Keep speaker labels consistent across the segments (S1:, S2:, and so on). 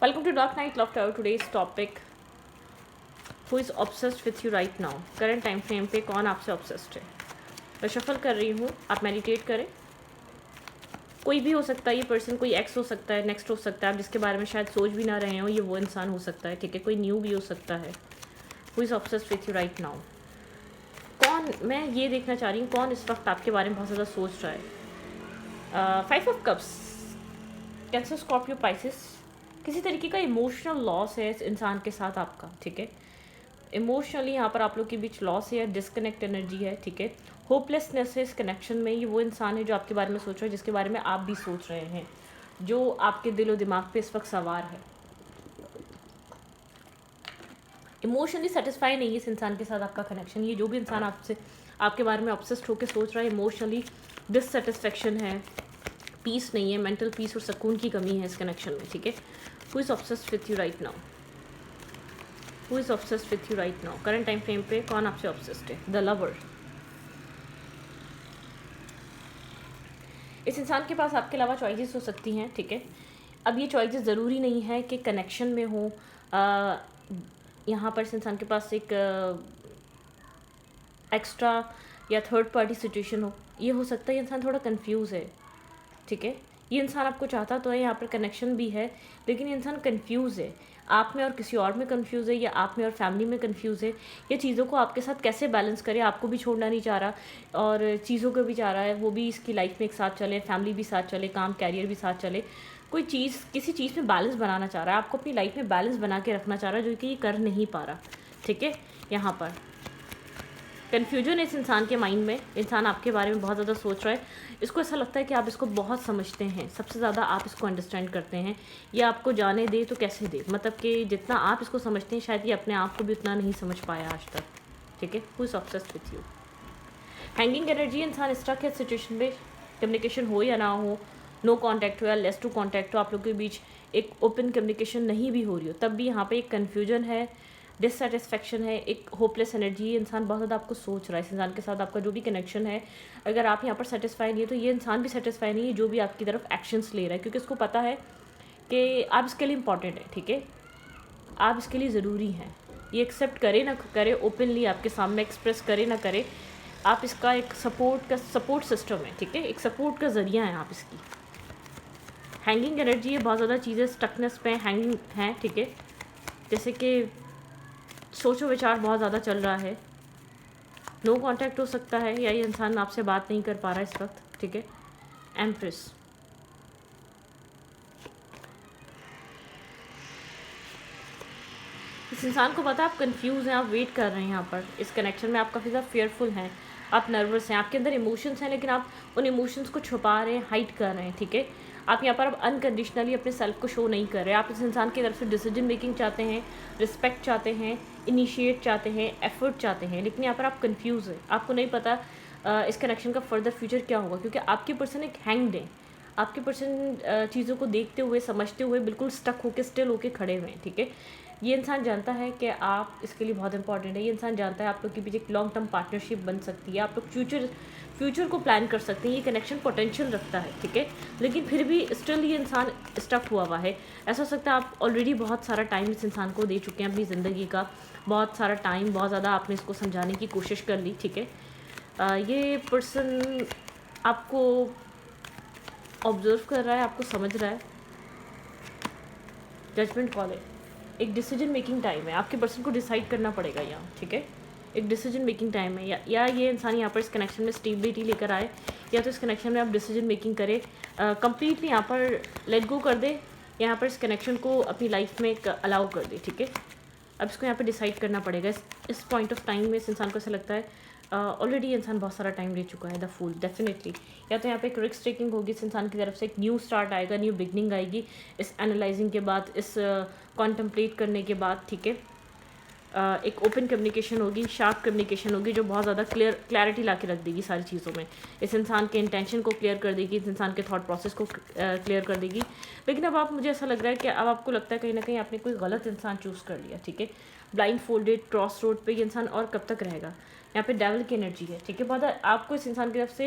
S1: Welcome to Dark Night Love Tower. Today's topic: Who is obsessed with you right now? Current time frame पे कौन आपसे obsessed है? मैं shuffle कर रही हूँ, आप मेडिटेट करें. कोई भी हो सकता है ये पर्सन, कोई एक्स हो सकता है, नेक्स्ट हो सकता है, आप जिसके बारे में शायद सोच भी ना रहे हो, ये वो इंसान हो सकता है. ठीक है, कोई न्यू भी हो सकता है. Who is obsessed with you right now? कौन, मैं ये देखना चाह रही हूँ कौन इस वक्त आपके बारे में बहुत ज़्यादा सोच रहा है. 5 of cups, cancer, Scorpio, Pisces. किसी तरीके का इमोशनल लॉस है इस इंसान के साथ आपका. ठीक है, इमोशनली यहाँ पर आप लोग के बीच लॉस है या डिस्कनेक्ट एनर्जी है. ठीक है, होपलेसनेस है इस कनेक्शन में. ये वो इंसान है जो आपके बारे में सोच रहा है, जिसके बारे में आप भी सोच रहे हैं, जो आपके दिल और दिमाग पे इस वक्त सवार है. इमोशनली सेटिस्फाई नहीं है इस इंसान के साथ आपका कनेक्शन. ये जो भी इंसान आपसे आपके बारे में ऑब्सेस्ड होकर सोच रहा है, इमोशनली डिससेटिस्फेक्शन है, पीस नहीं है, मेंटल पीस और सुकून की कमी है इस कनेक्शन में. ठीक है, who is obsessed with you right now? Who is obsessed with you right now? Current time frame पे कौन आपसे ऑब्सेस्ड है? The lover. इस इंसान के पास आपके अलावा चॉइसेस हो सकती हैं. ठीक है, अब ये चॉइसेस ज़रूरी नहीं है कि कनेक्शन में हो. यहाँ पर इस इंसान के पास एक एक्स्ट्रा या थर्ड पार्टी सिचुएशन हो. ये हो सकता है ये इंसान थोड़ा कंफ्यूज है. ठीक है, ये इंसान आपको चाहता तो है, यहाँ पर कनेक्शन भी है, लेकिन ये इंसान कंफ्यूज है. आप में और किसी और में कंफ्यूज है, या आप में और फैमिली में कंफ्यूज है. ये चीज़ों को आपके साथ कैसे बैलेंस करे, आपको भी छोड़ना नहीं चाह रहा और चीज़ों को भी चाह रहा है वो भी इसकी लाइफ में एक साथ चले, फैमिली भी साथ चले, काम कैरियर भी साथ चले. कोई चीज़, किसी चीज़ में बैलेंस बनाना चाह रहा है, आपको अपनी लाइफ में बैलेंस बना के रखना चाह रहा है, जो कि ये कर नहीं पा रहा. ठीक है, यहाँ पर कन्फ्यूजन है इस इंसान के माइंड में. इंसान आपके बारे में बहुत ज़्यादा सोच रहा है. इसको ऐसा लगता है कि आप इसको बहुत समझते हैं, सबसे ज़्यादा आप इसको अंडरस्टैंड करते हैं. या आपको जाने दे तो कैसे दे, मतलब कि जितना आप इसको समझते हैं शायद ये अपने आप को भी उतना नहीं समझ पाया आज तक. ठीक है, who is obsessed with you? Hanging energy. इंसान स्टक है सिचुएशन में, कम्युनिकेशन हो या ना हो, नो कॉन्टैक्ट हो या लेस टू कॉन्टैक्ट हो, आप लोग के बीच एक ओपन कम्युनिकेशन नहीं भी हो रही हो, तब भी यहाँ पर एक कन्फ्यूजन है, डिससेटिस्फेक्शन है, एक होपलेस एनर्जी. इंसान बहुत ज़्यादा आपको सोच रहा है. इस इंसान के साथ आपका जो भी कनेक्शन है, अगर आप यहाँ पर सेटिस्फाई नहीं है तो ये इंसान भी सेटिस्फाई नहीं है जो भी आपकी तरफ एक्शंस ले रहा है, क्योंकि उसको पता है कि आप इसके लिए इंपॉर्टेंट है. ठीक है, आप इसके लिए ज़रूरी हैं. ये एक्सेप्ट करे ना करे, ओपनली आपके सामने एक्सप्रेस करे ना करे, आप इसका एक सपोर्ट सिस्टम है. ठीक है, एक सपोर्ट का ज़रिया है आप इसकी. हैंगिंग एनर्जी है, बहुत ज़्यादा चीज़ें स्टकनेस पे हैंगिंग हैं. ठीक है, जैसे कि सोचो विचार बहुत ज़्यादा चल रहा है, नो कांटेक्ट हो सकता है, या ये इंसान आपसे बात नहीं कर पा रहा है इस वक्त. ठीक है, एम्प्रेस. इस इंसान को पता है आप कंफ्यूज हैं, आप वेट कर रहे हैं. यहाँ पर इस कनेक्शन में आप काफ़ी ज़्यादा फेयरफुल हैं, आप नर्वस हैं, आपके अंदर इमोशंस हैं, लेकिन आप उन इमोशंस को छुपा रहे हैं, हाइड कर रहे हैं. ठीक है, आप यहाँ पर अब अनकंडीशनली अपने सेल्फ को शो नहीं कर रहे. आप इस इंसान की तरफ से डिसीजन मेकिंग चाहते हैं, रिस्पेक्ट चाहते हैं, इनिशिएट चाहते हैं, एफर्ट चाहते हैं, लेकिन यहाँ पर आप कंफ्यूज हैं. आपको नहीं पता इस कनेक्शन का फर्दर फ्यूचर क्या होगा, क्योंकि आपके पर्सन एक हैंग्ड है. आपके पर्सन चीज़ों को देखते हुए, समझते हुए, बिल्कुल स्टक होकर, स्टिल होकर खड़े हुए हैं. ठीक है, ये इंसान जानता है कि आप इसके लिए बहुत इंपॉर्टेंट है. ये इंसान जानता है आप लोग के बीच एक लॉन्ग टर्म पार्टनरशिप बन सकती है, आप लोग फ्यूचर को प्लान कर सकते हैं. ये कनेक्शन पोटेंशियल रखता है. ठीक है, लेकिन फिर भी स्टिल ये इंसान स्टक हुआ है. ऐसा हो सकता है आप ऑलरेडी बहुत सारा टाइम इस इंसान को दे चुके हैं अपनी ज़िंदगी का, बहुत सारा टाइम, बहुत ज़्यादा आपने इसको समझाने की कोशिश कर ली. ठीक है, ये पर्सन आपको ऑब्जर्व कर रहा है, आपको समझ रहा है. जजमेंट कॉल है, एक डिसीजन मेकिंग टाइम है. आपके पर्सन को डिसाइड करना पड़ेगा यहाँ. ठीक है, एक डिसीजन मेकिंग टाइम है. या ये इंसान यहाँ पर इस कनेक्शन में स्टेबिलिटी लेकर आए, या तो इस कनेक्शन में आप डिसीजन मेकिंग करें, कंप्लीटली यहाँ पर लेट गो कर दे, यहाँ पर इस कनेक्शन को अपनी लाइफ में अलाउ कर दे. ठीक है, अब इसको यहाँ पर डिसाइड करना पड़ेगा. इस पॉइंट ऑफ टाइम में इस इंसान को ऐसा लगता है ऑलरेडी इंसान बहुत सारा टाइम ले चुका है. The fool, definitely. या तो यहाँ पे एक रिस्क टेकिंग होगी इस इंसान की तरफ से, एक न्यू स्टार्ट आएगा, न्यू बिगनिंग आएगी इस एनालाइजिंग के बाद, इस कॉन्टम्पलेट करने के बाद. ठीक है, एक ओपन कम्युनिकेशन होगी, शार्प कम्युनिकेशन होगी, जो बहुत ज़्यादा क्लैरिटी ला के रख देगी सारी चीज़ों में. इस इंसान के इंटेंशन को क्लियर कर देगी, इस इंसान के थॉट प्रोसेस को क्लियर कर देगी. लेकिन अब मुझे ऐसा लग रहा है कि अब आपको लगता है कहीं ना कहीं आपने कोई गलत इंसान चूज़ कर लिया. ठीक है, ब्लाइंड फोल्डेड क्रॉस रोड पे ये इंसान और कब तक रहेगा. यहाँ पे डेविल की एनर्जी है. ठीक है, बहुत आपको इस इंसान की तरफ से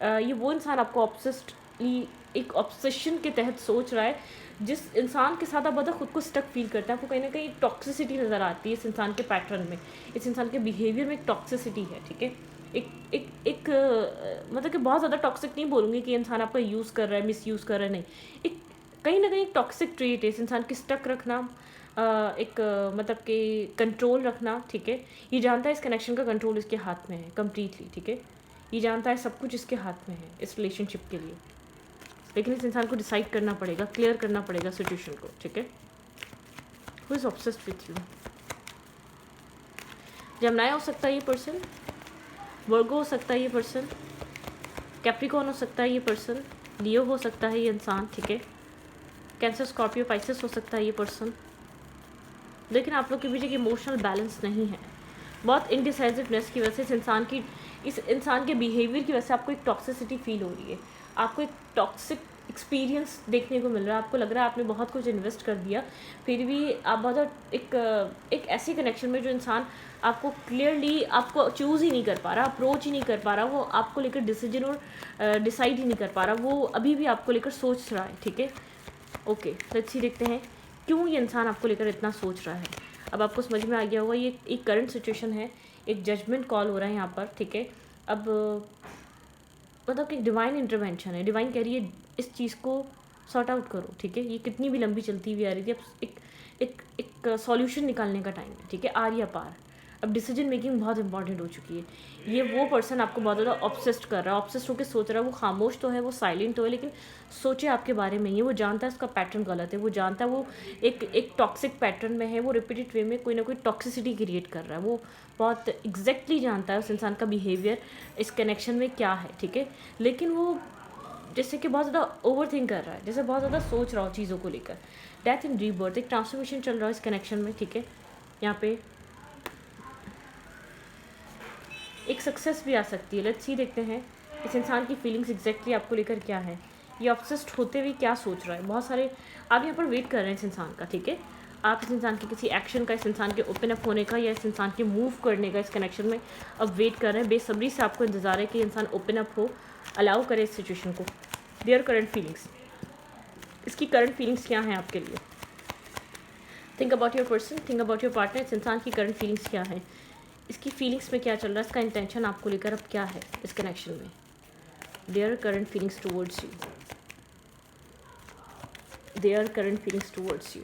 S1: ये वो इंसान आपको ऑब्सेस्ड एक ऑब्सेशन के तहत सोच रहा है, जिस इंसान के साथ आप बहुत खुद को स्टक फील करता है, आपको कहीं ना कहीं टॉक्सिसिटी नज़र आती है इस इंसान के पैटर्न में, इस इंसान के बिहेवियर में एक टॉक्सिसिटी है, ठीक है। मतलब कि बहुत ज़्यादा टॉक्सिक नहीं बोलूँगी कि इंसान आपका यूज़ कर रहा है, मिस यूज़ कर रहा है, नहीं, एक कहीं ना कहीं एक टॉक्सिक ट्रेट है इस इंसान की, स्टक रखना, मतलब कि कंट्रोल रखना, ठीक है। ये जानता है इस कनेक्शन का कंट्रोल इसके हाथ में है कम्प्लीटली, ठीक है। ये जानता है सब कुछ इसके हाथ में है इस रिलेशनशिप के लिए, लेकिन इस इंसान को डिसाइड करना पड़ेगा, क्लियर करना पड़ेगा सिचुएशन को, ठीक है। Who is obsessed with you? Gemini हो सकता है ये पर्सन, वर्गो हो सकता है ये पर्सन, कैप्रिकॉर्न हो सकता है ये पर्सन, लियो हो सकता है ये इंसान, ठीक है। कैंसर, स्कॉर्पियो, पाइसेस हो सकता है ये पर्सन। लेकिन आप लोग के बीच एक इमोशनल बैलेंस नहीं है, बहुत इनडिसाइसिवनेस की वजह से इस इंसान के बिहेवियर की वजह से आपको एक टॉक्सिसिटी फील हो रही है, आपको एक टॉक्सिक एक्सपीरियंस देखने को मिल रहा है। आपको लग रहा है आपने बहुत कुछ इन्वेस्ट कर दिया, फिर भी आप बहुत एक ऐसी कनेक्शन में जो इंसान आपको क्लियरली आपको चूज़ ही नहीं कर पा रहा, अप्रोच ही नहीं कर पा रहा, वो आपको लेकर डिसीजन और डिसाइड ही नहीं कर पा रहा, वो अभी भी आपको लेकर सोच रहा है, ठीक है। ओके, लेट्स सी, देखते हैं क्यों ये इंसान आपको लेकर इतना सोच रहा है। अब आपको समझ में आ गया होगा ये एक करंट सिचुएशन है, एक जजमेंट कॉल हो रहा है यहाँ पर, ठीक है। अब मतलब कि डिवाइन इंटरवेंशन है, डिवाइन कह रही है इस चीज़ को सॉर्ट आउट करो, ठीक है। ये कितनी भी लंबी चलती हुई आ रही थी, अब एक सॉल्यूशन निकालने का टाइम है, ठीक है। आर या पार, अब डिसीजन मेकिंग बहुत इंपॉर्टेंट हो चुकी है। ये वो पर्सन आपको बहुत ज़्यादा ऑब्सेस्ड कर रहा है, ऑब्सेस्ड होकर सोच रहा है, वो खामोश तो है, वो साइलेंट तो है, लेकिन सोचे आपके बारे में ही है। वो जानता है उसका पैटर्न गलत है, वो जानता है वो एक टॉक्सिक पैटर्न में है, वो रिपीटेड वे में कोई ना कोई टॉक्सिसिटी क्रिएट कर रहा है, वो बहुत एग्जैक्टली जानता है उस इंसान का बिहेवियर इस कनेक्शन में क्या है, ठीक है। लेकिन वो जैसे कि बहुत ज़्यादा ओवर थिंक कर रहा है, जैसे बहुत ज़्यादा सोच रहा हो चीज़ों को लेकर। डेथ एंड रीबर्थ, एक ट्रांसफॉर्मेशन चल रहा है इस कनेक्शन में, ठीक है। यहाँ पे एक सक्सेस भी आ सकती है। लेट्स सी, देखते हैं इस इंसान की फीलिंग्स एग्जैक्टली आपको लेकर क्या है, ये ऑब्सेस्ड होते हुए क्या सोच रहा है। बहुत सारे आप यहाँ पर वेट कर रहे हैं इस इंसान का, ठीक है। आप इस इंसान के किसी एक्शन का, इस इंसान के ओपन अप होने का, या इस इंसान के मूव करने का इस कनेक्शन में अब वेट कर रहे हैं। बेसब्री से आपको इंतजार है कि इंसान ओपन अप हो, अलाउ करे इस सिचुएशन को। देयर करंट फीलिंग्स, इसकी करंट फीलिंग्स क्या हैं आपके लिए। Think about your person, think about your partner. इस इंसान की करंट फीलिंग्स क्या है, इसकी फीलिंग्स में क्या चल रहा है, इसका इंटेंशन आपको लेकर अब क्या है इस कनेक्शन में। Their current feelings towards you, their current feelings towards you,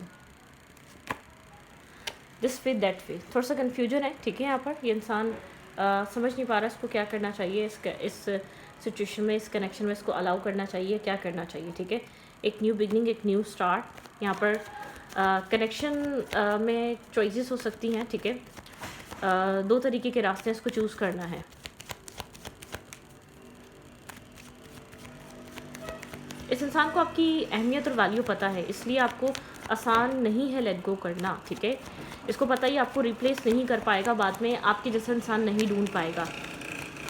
S1: this way that way. थोड़ा सा कन्फ्यूजन है, ठीक है। यहाँ पर ये इंसान समझ नहीं पा रहा इसको क्या करना चाहिए, इस सिचुएशन में, इस कनेक्शन में इसको अलाउ करना चाहिए, क्या करना चाहिए, ठीक है। एक न्यू बिगनिंग, एक न्यू स्टार्ट। यहाँ पर कनेक्शन में चॉइसेस हो सकती हैं, ठीक है। दो तरीके के रास्ते इसको चूज़ करना है। इस इंसान को आपकी अहमियत और वैल्यू पता है, इसलिए आपको आसान नहीं है लेट गो करना, ठीक है। इसको पता ही आपको रिप्लेस नहीं कर पाएगा, बाद में आपके जैसा इंसान नहीं ढूंढ पाएगा,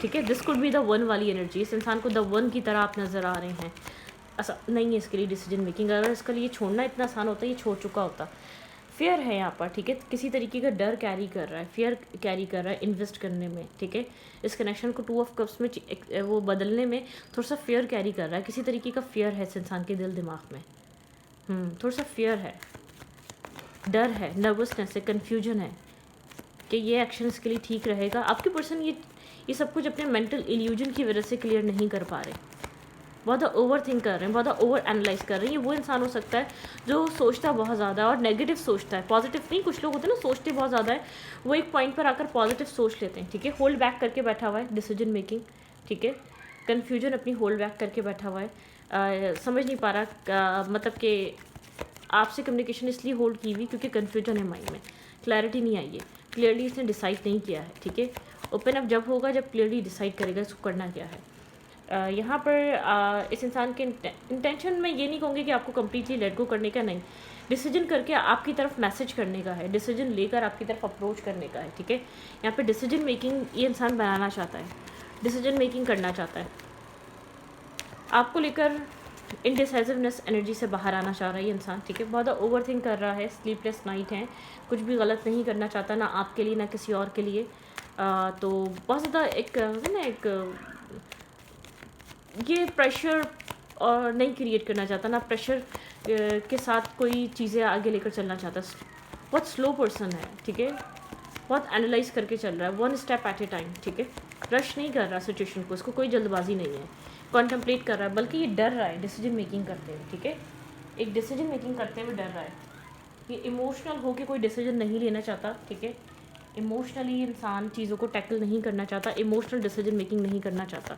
S1: ठीक है। This could be the one वाली एनर्जी, इस इंसान को द वन की तरह आप नज़र आ रहे हैं। ऐसा नहीं है इसके लिए डिसीजन मेकिंग, अगर इसके लिए छोड़ना इतना आसान होता, ये छोड़ चुका होता। फेयर है यहाँ पर, ठीक है। किसी तरीके का डर कैरी कर रहा है, फियर कैरी कर रहा है इन्वेस्ट करने में, ठीक है। इस कनेक्शन को 2 ऑफ कप्स में वो बदलने में थोड़ा सा फियर कैरी कर रहा है, किसी तरीके का फियर है इस इंसान के दिल दिमाग में। थोड़ा सा फियर है, डर है, नर्वसनेस है, कन्फ्यूजन है कि ये एक्शन इसके लिए ठीक रहेगा। आपके पर्सन ये सब कुछ अपने मेंटल इल्यूजन की वजह से क्लियर नहीं कर पा रहे, बहुत ओवर थिंक कर रहे हैं, बहुत ओवर एनालाइज कर रहे हैं। ये वो इंसान हो सकता है जो सोचता बहुत ज़्यादा और नेगेटिव सोचता है, पॉजिटिव नहीं। कुछ लोग होते हैं ना, सोचते बहुत ज़्यादा है, वो एक पॉइंट पर आकर पॉजिटिव सोच लेते हैं, ठीक है। होल्ड बैक करके बैठा हुआ है डिसीजन मेकिंग, ठीक है। कन्फ्यूजन अपनी होल्ड बैक करके बैठा हुआ है, समझ नहीं पा रहा, मतलब कि आपसे कम्युनिकेशन इसलिए होल्ड की हुई क्योंकि कन्फ्यूजन है माइंड में, क्लैरिटी नहीं आई है, क्लियरली इसने डिसाइड नहीं किया है, ठीक है। ओपन अप जब होगा जब क्लियरली डिसाइड करेगा इसको करना क्या है। यहाँ पर इस इंसान के इंटेंशन में ये नहीं कहूँगी कि आपको कम्प्लीटली लेट गो करने का, नहीं, डिसीजन करके आपकी तरफ मैसेज करने का है, डिसीजन लेकर आपकी तरफ अप्रोच करने का है, ठीक है। यहाँ पे डिसीजन मेकिंग ये इंसान बनाना चाहता है, डिसीजन मेकिंग करना चाहता है, आपको लेकर इनडिसाइसिवनेस एनर्जी से बाहर आना चाह रहा है ये इंसान, ठीक है। बहुत ओवर थिंक कर रहा है, स्लीपलेस नाइट है, कुछ भी गलत नहीं करना चाहता, ना आपके लिए ना किसी और के लिए। तो बहुत ज़्यादा एक ये प्रेशर और नहीं क्रिएट करना चाहता, ना प्रेशर के साथ कोई चीज़ें आगे लेकर चलना चाहता। बहुत स्लो पर्सन है, ठीक है, बहुत एनालाइज करके चल रहा है, one step at A time, ठीक है। रश नहीं कर रहा सिचुएशन को, इसको कोई जल्दबाजी नहीं है, कॉन्टम्पलेट कर रहा है, बल्कि ये डर रहा है डिसीजन मेकिंग करते हुए, ठीक है। एक डिसीजन मेकिंग करते हुए डर रहा है, ये इमोशनल होकर कोई डिसीजन नहीं लेना चाहता, ठीक है। इमोशनली इंसान चीज़ों को टैकल नहीं करना चाहता, इमोशनल डिसीजन मेकिंग नहीं करना चाहता।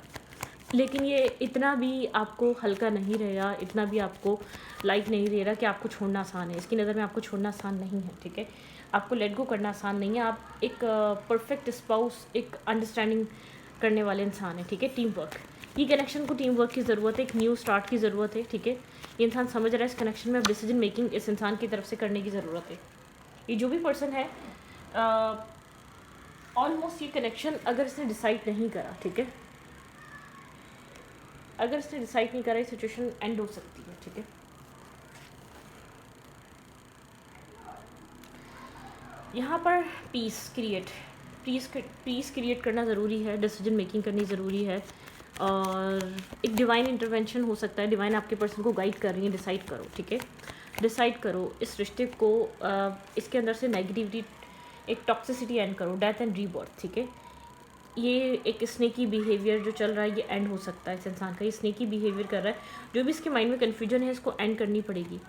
S1: लेकिन ये इतना भी आपको हल्का नहीं रहेगा, इतना भी आपको लाइक नहीं दे रहा कि आपको छोड़ना आसान है। इसकी नज़र में आपको छोड़ना आसान नहीं है, ठीक है। आपको लेट गो करना आसान नहीं है। आप एक परफेक्ट स्पाउस, एक अंडरस्टैंडिंग करने वाले इंसान है, ठीक है। टीम वर्क, ये कनेक्शन को टीम वर्क की ज़रूरत है, एक न्यू स्टार्ट की ज़रूरत है, ठीक है। ये इंसान समझ रहा है इस कनेक्शन में अब डिसीजन मेकिंग इस इंसान की तरफ से करने की ज़रूरत है। ये जो भी पर्सन है ऑलमोस्ट ये कनेक्शन अगर इसने डिसाइड नहीं करा, ठीक है, अगर इसने डिसाइड नहीं करा, ये सिचुएशन एंड हो सकती है, ठीक है। यहाँ पर पीस क्रिएट करना ज़रूरी है, डिसीजन मेकिंग करनी ज़रूरी है, और एक डिवाइन इंटरवेंशन हो सकता है। डिवाइन आपके पर्सन को गाइड कर रही है, डिसाइड करो, ठीक है, डिसाइड करो इस रिश्ते को, इसके अंदर से नेगेटिविटी, एक टॉक्सिसिटी एंड करो, डेथ एंड रीबर्थ, ठीक है। ये एक स्नेकी बिहेवियर जो चल रहा है ये एंड हो सकता है इस इंसान का, ये स्नेकी बिहेवियर कर रहा है, जो भी इसके माइंड में कन्फ्यूजन है इसको एंड करनी पड़ेगी,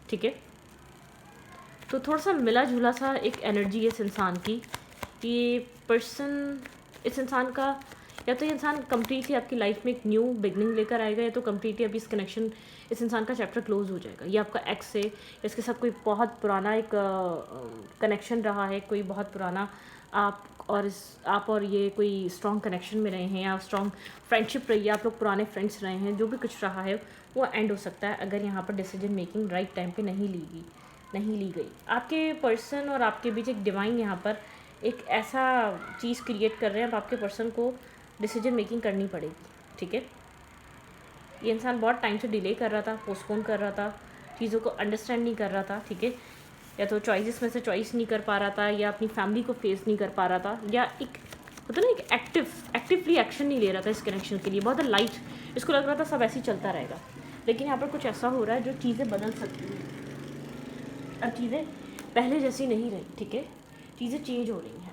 S1: ठीक है। तो थोड़ा सा मिला जुला सा एक एनर्जी है इस इंसान की, ये पर्सन, इस इंसान का, या तो ये इंसान कम्प्लीटली आपकी लाइफ में एक न्यू बिगनिंग लेकर आएगा, या तो कम्प्लीटली अभी इस कनेक्शन, इस इंसान का चैप्टर क्लोज हो जाएगा। ये आपका एक्स से, इसके साथ कोई बहुत पुराना एक कनेक्शन रहा है, कोई बहुत पुराना आप और ये कोई स्ट्रॉन्ग कनेक्शन में रहे हैं, या स्ट्रॉन्ग फ्रेंडशिप रही है, आप लोग पुराने फ्रेंड्स रहे हैं, जो भी कुछ रहा है वो एंड हो सकता है अगर यहाँ पर डिसीजन मेकिंग राइट टाइम पे नहीं ली गई। आपके पर्सन और आपके बीच एक डिवाइन यहाँ पर एक ऐसा चीज़ क्रिएट कर रहे हैं, अब आपके पर्सन को डिसीजन मेकिंग करनी पड़ेगी, ठीक है। ये इंसान बहुत टाइम से डिले कर रहा था, पोस्टपोन कर रहा था, चीज़ों को अंडरस्टैंड नहीं कर रहा था, ठीक है, या तो चॉइसेस में से चॉइस नहीं कर पा रहा था, या अपनी फैमिली को फेस नहीं कर पा रहा था, या एक होता ना एक एक्टिवली एक्शन नहीं ले रहा था इस कनेक्शन के लिए, बहुत लाइट, इसको लग रहा था सब ऐसे ही चलता रहेगा। लेकिन यहाँ पर कुछ ऐसा हो रहा है जो चीज़ें बदल सकती हैं, अब चीज़ें पहले जैसी नहीं रही, ठीक है, चीज़ें चेंज हो रही हैं।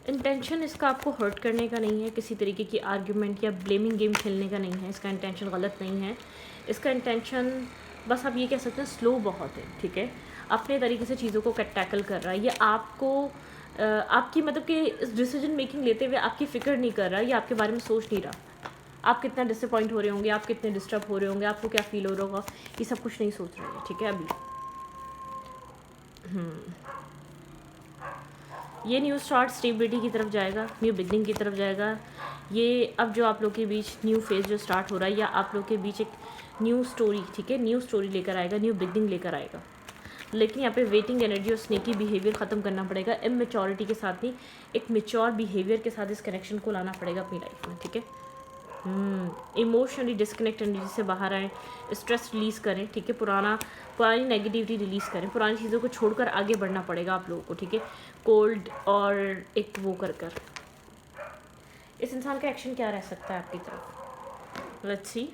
S1: इंटेंशन इसका आपको हर्ट करने का नहीं है, किसी तरीके की आर्ग्यूमेंट या ब्लेमिंग गेम खेलने का नहीं है, इसका इंटेंशन गलत नहीं है। इसका इंटेंशन बस आप ये कह सकते हैं स्लो बहुत है, ठीक है, अपने तरीके से चीज़ों को टैकल कर रहा है। ये आपको आपकी मतलब कि डिसीजन मेकिंग लेते हुए आपकी फ़िक्र नहीं कर रहा, ये आपके बारे में सोच नहीं रहा, आप कितना डिसअपॉइंट हो रहे होंगे, आप कितने डिस्टर्ब हो रहे होंगे, आपको क्या फील हो रहा होगा, ये सब कुछ नहीं सोच रहे हैं, ठीक है। अभी ये न्यू स्टार्ट स्टेबिलिटी की तरफ जाएगा, न्यू बिगनिंग की तरफ जाएगा। ये अब जो आप लोग के बीच न्यू फेज जो स्टार्ट हो रहा है, या आप लोग के बीच एक न्यू स्टोरी, ठीक है, न्यू स्टोरी लेकर आएगा, न्यू बिगनिंग लेकर आएगा। लेकिन यहाँ पे वेटिंग एनर्जी और स्नेकी बिहेवियर ख़त्म करना पड़ेगा, इमेच्योरिटी के साथ नहीं, एक मेच्योर बिहेवियर के साथ इस कनेक्शन को लाना पड़ेगा अपनी लाइफ में, ठीक है। इमोशनली डिस्कनेक्ट एनर्जी से बाहर आएँ, स्ट्रेस रिलीज़ करें, ठीक है, पुरानी नेगेटिविटी रिलीज़ करें, पुरानी चीज़ों को छोड़कर आगे बढ़ना पड़ेगा आप लोगों को, ठीक है, कोल्ड और एक वो कर इस इंसान का एक्शन क्या रह सकता है आपकी तरफ, लेट्स सी।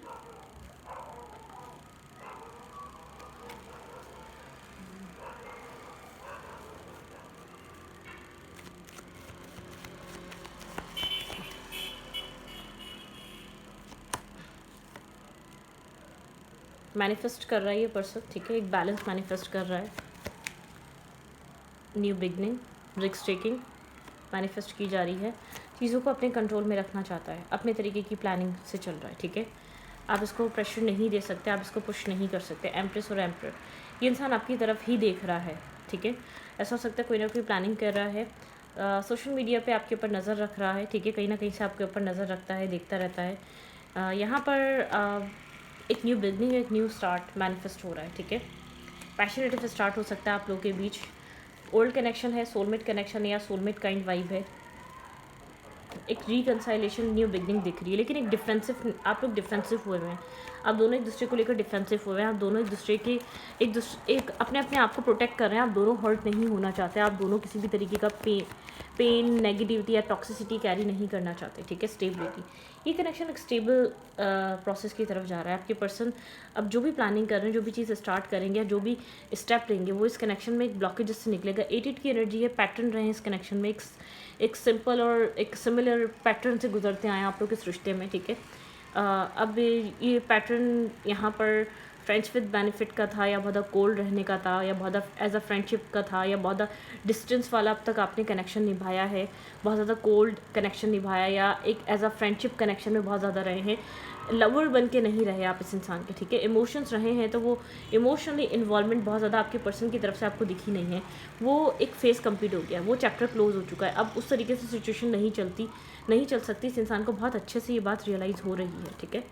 S1: मैनिफेस्ट कर रहा है ये पर्सन, ठीक है, एक बैलेंस मैनिफेस्ट कर रहा है, new beginning, risk taking manifest की जा रही है, चीज़ों को अपने कंट्रोल में रखना चाहता है, अपने तरीके की प्लानिंग से चल रहा है, ठीक है। आप इसको प्रेशर नहीं दे सकते, आप इसको पुश नहीं कर सकते। एम्प्रेस और एम्परर, ये इंसान आपकी तरफ ही देख रहा है, ठीक है, ऐसा हो सकता है कोई ना कोई प्लानिंग कर रहा है, सोशल मीडिया पे आपके ऊपर नज़र रख रहा है, ठीक है, कहीं ना कहीं से आपके ऊपर नज़र रखता है, देखता रहता है। यहाँ पर एक न्यू बिगनिंग, एक न्यू स्टार्ट मैनिफेस्ट हो रहा है, ठीक है, पैशनेटिव स्टार्ट हो सकता है आप लोगों के बीच, ओल्ड कनेक्शन है, सोलमेट कनेक्शन है, या सोलमेट काइंड वाइब है, एक रिकंसाइलेशन, न्यू बिगनिंग दिख रही है। लेकिन एक डिफेंसिव, आप लोग डिफेंसिव हुए हैं, आप दोनों एक दूसरे को लेकर डिफेंसिव हुए हैं, आप दोनों एक दूसरे के एक अपने अपने आप को प्रोटेक्ट कर रहे हैं, आप दोनों हर्ट नहीं होना चाहते, आप दोनों किसी भी तरीके का पेन नेगेटिविटी या टॉक्सिसिटी कैरी नहीं करना चाहते, ठीक है। स्टेबिलिटी, ये कनेक्शन एक स्टेबल प्रोसेस की तरफ जा रहा है। आपके पर्सन अब जो भी प्लानिंग कर रहे हैं, जो भी चीज़ स्टार्ट करेंगे या जो भी स्टेप लेंगे, वो इस कनेक्शन में एक ब्लॉकेज से निकलेगा। 8 की एनर्जी है, पैटर्न रहे हैं इस कनेक्शन में, एक सिंपल और एक सिमिलर पैटर्न से गुजरते आए आप लोग इस रिश्ते में, ठीक है। अब ये पैटर्न यहाँ पर फ्रेंड्स विद बेनिफिट का था, या बहुत कोल्ड रहने का था, या बहुत एज अ फ्रेंडशिप का था, या बहुत डिस्टेंस वाला अब तक आपने कनेक्शन निभाया है, बहुत ज़्यादा कोल्ड कनेक्शन निभाया, या एक एज अ फ्रेंडशिप कनेक्शन में बहुत ज़्यादा रहे हैं, लवर बन के नहीं रहे आप इस इंसान के, ठीक है। इमोशंस रहे हैं तो वो इमोशनली इन्वॉल्वमेंट बहुत ज़्यादा आपके पर्सन की तरफ से आपको दिखी नहीं है, वो एक फेज़ कंप्लीट हो गया, वो चैप्टर क्लोज हो चुका है। अब उस तरीके से सिचुएशन नहीं चल सकती। इस इंसान को बहुत अच्छे से ये बात रियलाइज़ हो रही है, ठीक है।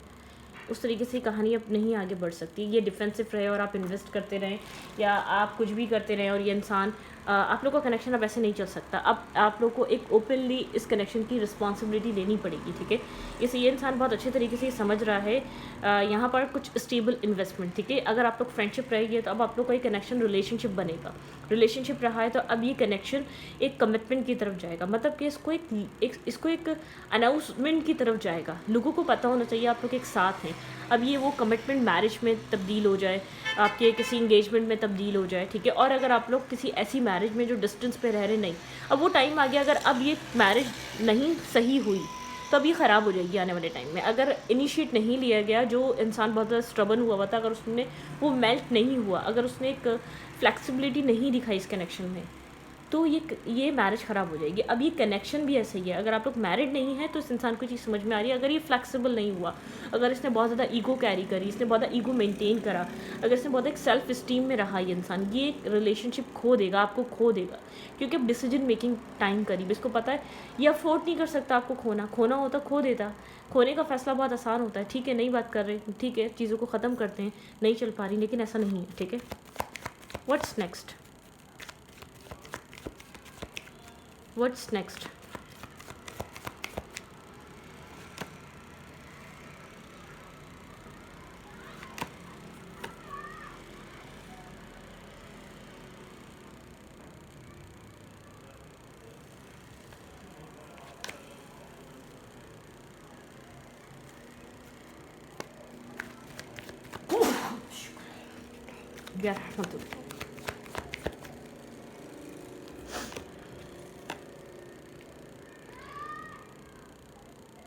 S1: उस तरीके से कहानी अब नहीं आगे बढ़ सकती। ये डिफेंसिव रहे और आप इन्वेस्ट करते रहें, या आप कुछ भी करते रहें, और ये इंसान आप लोग का कनेक्शन अब ऐसे नहीं चल सकता। अब आप लोग को एक ओपनली इस कनेक्शन की रिस्पॉन्सिबिलिटी लेनी पड़ेगी, ठीक है। इसे ये इंसान बहुत अच्छे तरीके से समझ रहा है। यहाँ पर कुछ स्टेबल इन्वेस्टमेंट, ठीक है। अगर आप लोग फ्रेंडशिप रहेगी तो अब आप लोग का एक कनेक्शन रिलेशनशिप बनेगा। रिलेशनशिप रहा है तो अब ये कनेक्शन एक कमिटमेंट की तरफ जाएगा, मतलब कि इसको एक अनाउंसमेंट की तरफ जाएगा। लोगों को पता होना चाहिए आप लोग एक साथ हैं। अब ये वो कमिटमेंट मैरिज में तब्दील हो जाए, आपके किसी इंगेजमेंट में तब्दील हो जाए, ठीक है। और अगर आप लोग किसी ऐसी मैरिज में जो डिस्टेंस पे रह रहे, नहीं, अब वो टाइम आ गया, अगर अब ये मैरिज नहीं सही हुई तो अब ये ख़राब हो जाएगी आने वाले टाइम में। अगर इनिशिएट नहीं लिया गया, जो इंसान बहुत ज़्यादा स्ट्रबन हुआ था, अगर उसने वो मेल्ट नहीं हुआ, अगर उसने एक फ्लेक्सिबिलिटी नहीं दिखाई इस कनेक्शन में, तो ये मैरिज ख़राब हो जाएगी। अब ये कनेक्शन भी ऐसे ही है, अगर आप लोग मैरिड नहीं है तो इस इंसान को चीज़ समझ में आ रही है। अगर ये फ्लेक्सिबल नहीं हुआ, अगर इसने बहुत ज़्यादा ईगो कैरी करी, इसने बहुत ज़्यादा ईगो मेंटेन करा, अगर इसने बहुत एक सेल्फ स्टीम में रहा, ये इंसान ये रिलेशनशिप खो देगा, आपको खो देगा, क्योंकि अब डिसीजन मेकिंग टाइम करीब, इसको पता है ये अफोर्ड नहीं कर सकता आपको खोना होता खो देता। खोने का फैसला बहुत आसान होता है, ठीक है, नहीं बात कर रहे, ठीक है, चीज़ों को ख़त्म करते हैं, नहीं चल पा रही, लेकिन ऐसा नहीं है, ठीक है। What's next? What's next? यार मतलब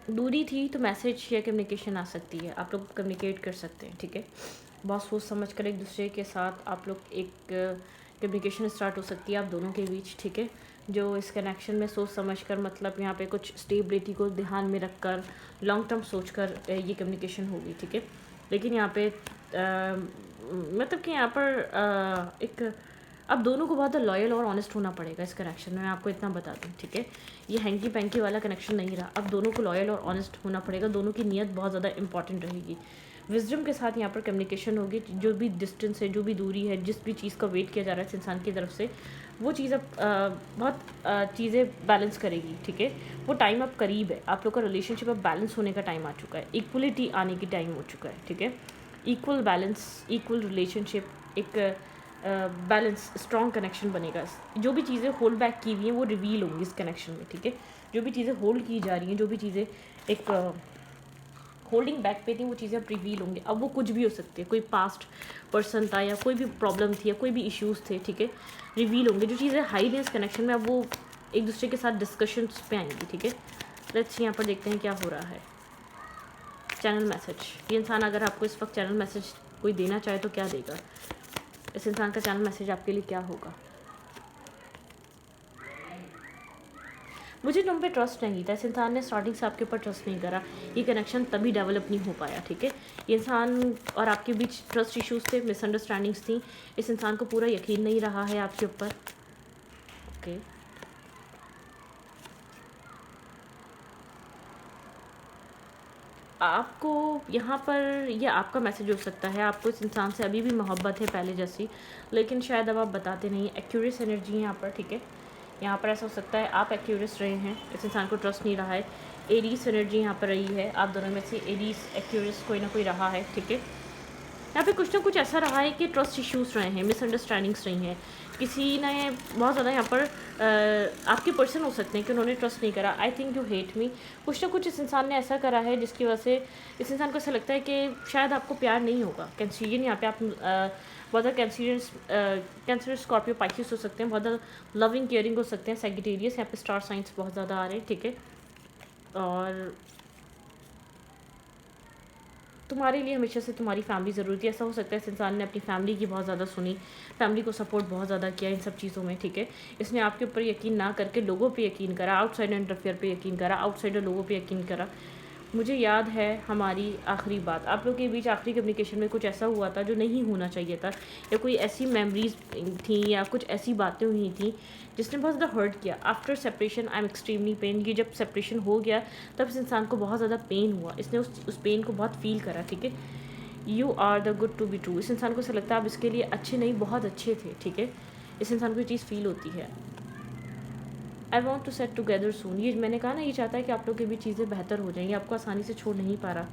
S1: दूरी थी तो मैसेज या कम्युनिकेशन आ सकती है, आप लोग कम्युनिकेट कर सकते हैं, ठीक है। बहुत सोच समझ कर एक दूसरे के साथ आप लोग एक कम्युनिकेशन स्टार्ट हो सकती है आप दोनों के बीच, ठीक है। जो इस कनेक्शन में सोच समझ कर, मतलब यहाँ पे कुछ स्टेबिलिटी को ध्यान में रख कर, लॉन्ग टर्म सोच कर ये कम्युनिकेशन होगी, ठीक है। लेकिन यहाँ पे मतलब कि यहाँ पर एक अब दोनों को बहुत लॉयल और ऑनेस्ट होना पड़ेगा इस कनेक्शन में, मैं आपको इतना बता दूँ, ठीक है। ये हैंकी पैंकी वाला कनेक्शन नहीं रहा, अब दोनों को लॉयल और ऑनेस्ट होना पड़ेगा, दोनों की नीयत बहुत ज़्यादा इंपॉर्टेंट रहेगी। विजडम के साथ यहाँ पर कम्युनिकेशन होगी, जो भी डिस्टेंस है, जो भी दूरी है, जिस भी चीज़ का वेट किया जा रहा है इस इंसान की तरफ से, वो चीज़ अब बहुत चीज़ें बैलेंस करेगी, ठीक है। वो टाइम अब करीब है, आप लोग का रिलेशनशिप अब बैलेंस होने का टाइम आ चुका है, इक्वलिटी आने की टाइम हो चुका है, ठीक है। इक्वल बैलेंस, इक्वल रिलेशनशिप, एक बैलेंस, स्ट्रॉन्ग कनेक्शन बनेगा। जो भी चीज़ें होल्ड बैक की हुई हैं वो रिवील होंगी इस कनेक्शन में, ठीक है। जो भी चीज़ें होल्ड की जा रही हैं, जो भी चीज़ें एक होल्डिंग बैक पे थी, वो चीज़ें अब रिवील होंगी। अब वो कुछ भी हो सकती है, कोई पास्ट पर्सन था, या कोई भी प्रॉब्लम थी, या कोई भी इश्यूज़ थे, ठीक है, रिवील होंगे। जो चीज़ें हाइड हैं इस कनेक्शन में, अब वो एक दूसरे के साथ डिस्कशंस पे आएंगी, ठीक है। लेट्स यहाँ पर देखते हैं क्या हो रहा है। चैनल मैसेज, ये इंसान अगर आपको इस वक्त चैनल मैसेज कोई देना चाहे तो क्या देगा? इस इंसान का चैनल मैसेज आपके लिए क्या होगा? मुझे तुम पे ट्रस्ट नहीं था, इस इंसान ने स्टार्टिंग से आपके ऊपर ट्रस्ट नहीं करा, ये कनेक्शन तभी डेवलप नहीं हो पाया, ठीक है। ये इंसान और आपके बीच ट्रस्ट इश्यूज थे, मिसअंडरस्टैंडिंग्स थी, इस इंसान को पूरा यकीन नहीं रहा है आपके ऊपर, ओके। आपको यहाँ पर ये आपका मैसेज हो सकता है, आपको इस इंसान से अभी भी मोहब्बत है पहले जैसी, लेकिन शायद अब आप बताते नहीं। एक्यूरियस एनर्जी है यहाँ पर, ठीक है। यहाँ पर ऐसा हो सकता है आप एक्यूरियस रहे हैं, इस इंसान को ट्रस्ट नहीं रहा है। एरीज एनर्जी यहाँ पर रही है, आप दोनों में से एरीज एक्यूरियस कोई ना कोई रहा है, ठीक है। यहाँ पे कुछ ना कुछ ऐसा रहा है कि ट्रस्ट इश्यूज़ रहे हैं, मिसअंडरस्टैंडिंग्स रही हैं, किसी ने बहुत ज़्यादा यहाँ पर आपके पर्सन हो सकते हैं कि उन्होंने ट्रस्ट नहीं करा। I think you hate me, कुछ ना कुछ इस इंसान ने ऐसा करा है जिसकी वजह से इस इंसान को ऐसा लगता है कि शायद आपको प्यार नहीं होगा। कैंसिलियन यहाँ पे आप बहुत ज़्यादा कैंसर स्कॉर्पियो पाइसिस हो सकते हैं, बहुत ज़्यादा लविंग केयरिंग हो सकते हैं। सैजिटेरियस यहाँ पे स्टार साइंस बहुत ज़्यादा आ रहे हैं, ठीक है। और तुम्हारे लिए हमेशा से तुम्हारी फैमिली ज़रूरी थी। ऐसा हो सकता है इस इंसान ने अपनी फैमिली की बहुत ज़्यादा सुनी, फैमिली को सपोर्ट बहुत ज़्यादा किया इन सब चीज़ों में, ठीक है। इसने आपके ऊपर यकीन ना करके लोगों पे यकीन करा, आउटसाइडर इंटरफेयर पे यकीन करा, आउटसाइडर लोगों पे यकीन करा। मुझे याद है हमारी आखिरी बात, आप लोगों के बीच आखिरी कम्युनिकेशन में कुछ ऐसा हुआ था जो नहीं होना चाहिए था, या कोई ऐसी मेमोरीज थी या कुछ ऐसी बातें हुई थी जिसने बहुत ज़्यादा हर्ट किया। After separation I am extremely pain, ये जब सेपरेशन हो गया तब इस इंसान को बहुत ज़्यादा पेन हुआ, इसने उस पेन को बहुत फील करा, ठीक है। You are the good to be true, इस इंसान को ऐसा लगता है आप इसके लिए अच्छे नहीं बहुत अच्छे थे, ठीक है। इस इंसान को ये चीज़ फील होती है। I want to set together soon, ये मैंने कहा ना, ये चाहता है कि आप लोग की भी चीज़ें बेहतर हो जाएंगी, आपको आसानी से छोड़ नहीं पा रहा।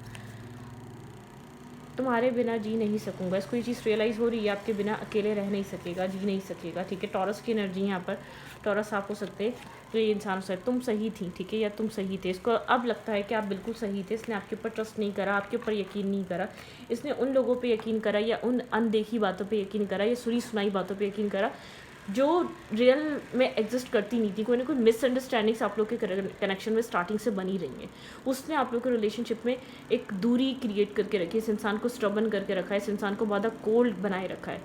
S1: तुम्हारे बिना जी नहीं सकूंगा, इसको ये चीज़ रियलाइज़ हो रही है, आपके बिना अकेले रह नहीं सकेगा, जी नहीं सकेगा, ठीक है। टॉरस की एनर्जी यहाँ पर, टॉरस आप हो सकते तो ये इंसान से तुम सही थी, ठीक है, या तुम सही थे। इसको अब लगता है कि आप बिल्कुल सही थे, इसने आपके ऊपर ट्रस्ट नहीं करा, आपके ऊपर यकीन नहीं करा, इसने उन लोगों पे यकीन करा या उन अनदेखी बातों पे यकीन करा या सुनी सुनाई बातों पे यकीन करा जो रियल में एग्जिस्ट करती नहीं थी। कोई ना कोई मिसअंडरस्टैंडिंग्स आप लोग के कनेक्शन में स्टार्टिंग से बनी रही हैं, उसने आप लोग के रिलेशनशिप में एक दूरी क्रिएट करके रखी है, इस इंसान को स्टबन करके रखा है, इस इंसान को बहुत कोल्ड बनाए रखा है।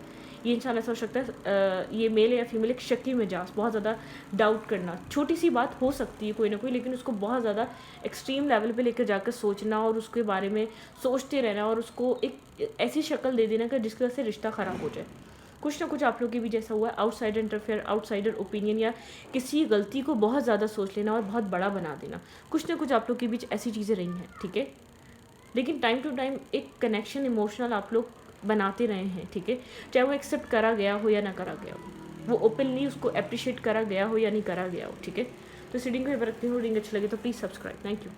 S1: ये इंसान ऐसा हो सकता है ये मेल या फीमेल एक शक्की मिजाज, बहुत ज़्यादा डाउट करना, छोटी सी बात हो सकती है कोई ना कोई, लेकिन उसको बहुत ज़्यादा एक्सट्रीम लेवल पे लेकर जाकर सोचना और उसके बारे में सोचते रहना और उसको एक ऐसी शक्ल दे देना कि जिसकी वजह से रिश्ता ख़राब हो जाए। कुछ ना कुछ आप लोग के भी जैसा हुआ है, आउटसाइडर इंटरफेयर, आउटसाइडर ओपिनियन, या किसी गलती को बहुत ज़्यादा सोच लेना और बहुत बड़ा बना देना। कुछ ना कुछ आप लोग के बीच ऐसी चीज़ें रही हैं, ठीक है। लेकिन टाइम टू टाइम एक कनेक्शन इमोशनल आप लोग बनाते रहे हैं, ठीक है, चाहे वो एक्सेप्ट करा गया हो या ना करा गया हो, वो ओपनली उसको अप्रिशिएट करा गया हो या नहीं करा गया हो, ठीक है। तो इस रीडिंग को यहाँ पर रखती हूँ, रीडिंग अच्छी लगे तो प्लीज़ सब्सक्राइब, थैंक यू।